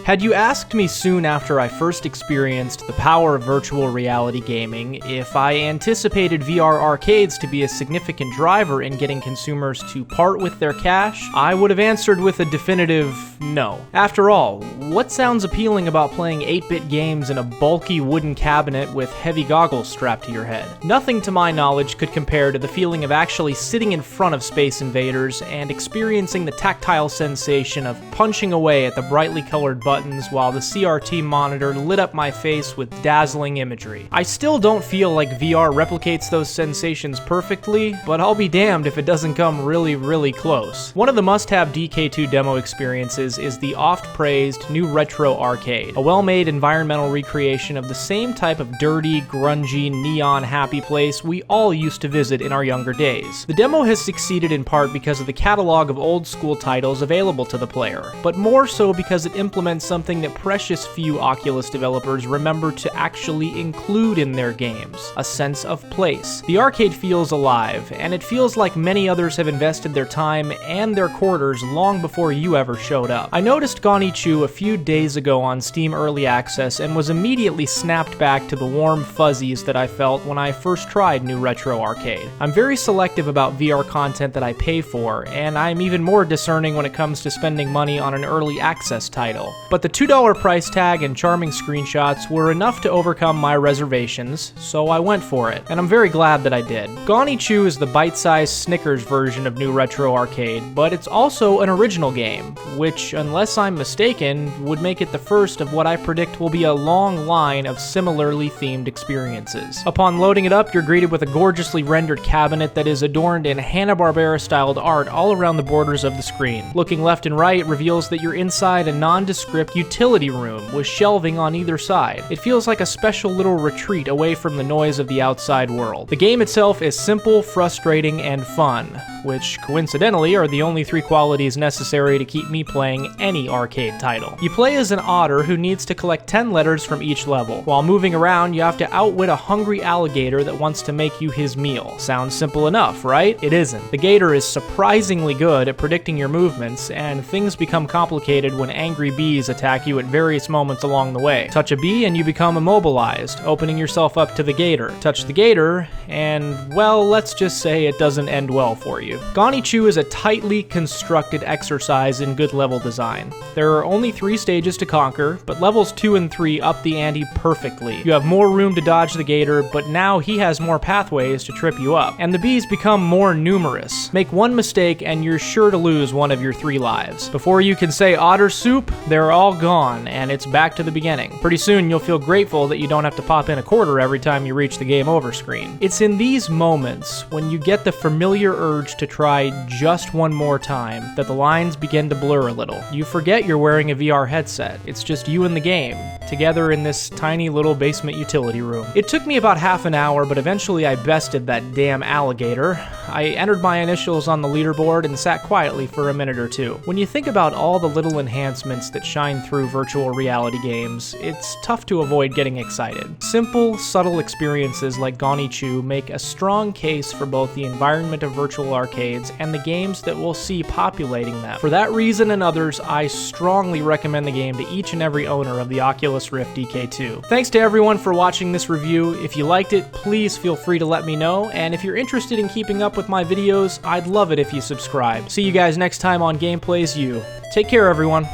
Had you asked me soon after I first experienced the power of virtual reality gaming if I anticipated VR arcades to be a significant driver in getting consumers to part with their cash, I would have answered with a definitive no. After all, what sounds appealing about playing 8-bit games in a bulky wooden cabinet with heavy goggles strapped to your head? Nothing to my knowledge could compare to the feeling of actually sitting in front of Space Invaders and experiencing the tactile sensation of punching away at the brightly colored buttons while the CRT monitor lit up my face with dazzling imagery. I still don't feel like VR replicates those sensations perfectly, but I'll be damned if it doesn't come really close. One of the must-have DK2 demo experiences is the oft-praised new retro arcade, a well-made environmental recreation of the same type of dirty, grungy, neon happy place we all used to visit in our younger days. The demo has succeeded in part because of the catalog of old-school titles available to the player, but more so because it implements something that precious few Oculus developers remember to actually include in their games: a sense of place. The arcade feels alive, and it feels like many others have invested their time and their quarters long before you ever showed up. I noticed Gon E-Choo a few days ago on Steam Early Access and was immediately snapped back to the warm fuzzies that I felt when I first tried New Retro Arcade. I'm very selective about VR content that I pay for, and I'm even more discerning when it comes to spending money on an early access title. But the $2 price tag and charming screenshots were enough to overcome my reservations, so I went for it, and I'm very glad that I did. Gon E-Choo is the bite-sized Snickers version of New Retro Arcade, but it's also an original game, which, unless I'm mistaken, would make it the first of what I predict will be a long line of similarly themed experiences. Upon loading it up, you're greeted with a gorgeously rendered cabinet that is adorned in Hanna-Barbera-styled art all around the borders of the screen. Looking left and right reveals that you're inside a nondescript utility room with shelving on either side. It feels like a special little retreat away from the noise of the outside world. The game itself is simple, frustrating, and fun, which coincidentally are the only three qualities necessary to keep me playing any arcade title. You play as an otter who needs to collect 10 letters from each level. While moving around, you have to outwit a hungry alligator that wants to make you his meal. Sounds simple enough, right? It isn't. The gator is surprisingly good at predicting your movements, and things become complicated when angry bees attack you at various moments along the way. Touch a bee and you become immobilized, opening yourself up to the gator. Touch the gator, and, well, let's just say it doesn't end well for you. Gon E-Choo is a tightly constructed exercise in good level design. There are only 3 stages to conquer, but levels 2 and 3 up the ante perfectly. You have more room to dodge the gator, but now he has more pathways to trip you up, and the bees become more numerous. Make one mistake and you're sure to lose one of your 3 lives. Before you can say otter soup, they're all gone, and it's back to the beginning. Pretty soon you'll feel grateful that you don't have to pop in a quarter every time you reach the game over screen. It's in these moments, when you get the familiar urge to try just one more time, that the lines begin to blur a little. You forget you're wearing a VR headset. It's just you and the game, together in this tiny little basement utility room. It took me about half an hour, but eventually I bested that damn alligator. I entered my initials on the leaderboard and sat quietly for a minute or two. When you think about all the little enhancements that shine through virtual reality games, it's tough to avoid getting excited. Simple, subtle experiences like Gon E-Choo make a strong case for both the environment of virtual arcades and the games that we'll see populating them. For that reason and others, I strongly recommend the game to each and every owner of the Oculus Rift DK2. Thanks to everyone for watching this review. If you liked it, please feel free to let me know, and if you're interested in keeping up with my videos, I'd love it if you subscribe. See you guys next time on Gameplays U. Take care, everyone.